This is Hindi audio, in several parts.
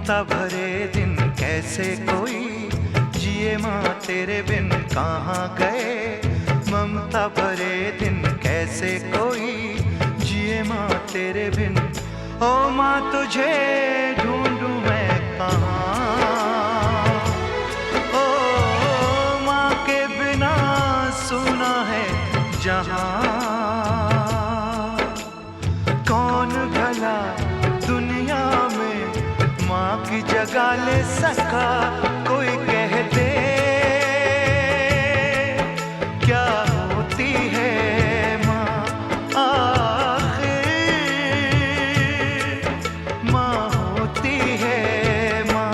ममता भरे दिन कैसे कोई जिए माँ तेरे बिन कहाँ गए। ममता भरे दिन कैसे कोई जिए माँ तेरे बिन। ओ माँ तुझे ढूंढूं मैं कहाँ। ओ माँ के बिना सुना है जहाँ। कौन भला दुनिया में माँ की जगह ले सका। कोई कह दे क्या होती है माँ आखिर। माँ होती है माँ।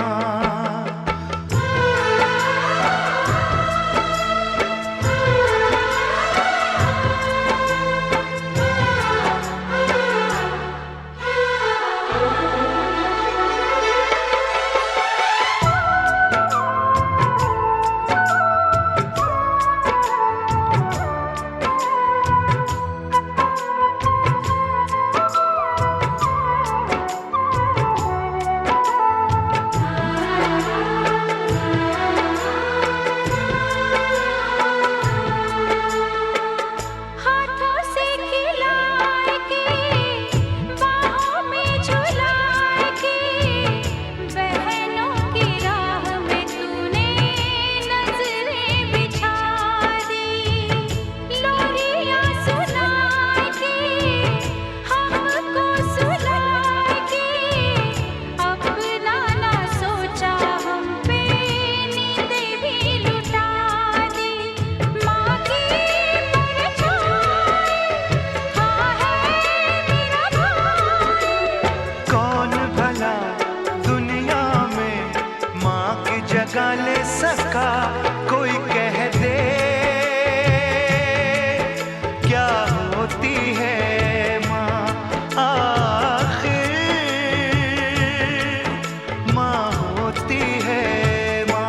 जगा ले सका। कोई कह दे क्या होती है माँ आखिर। माँ होती है माँ।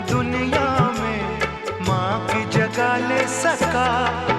दुनिया में माँ की जगह ले सका।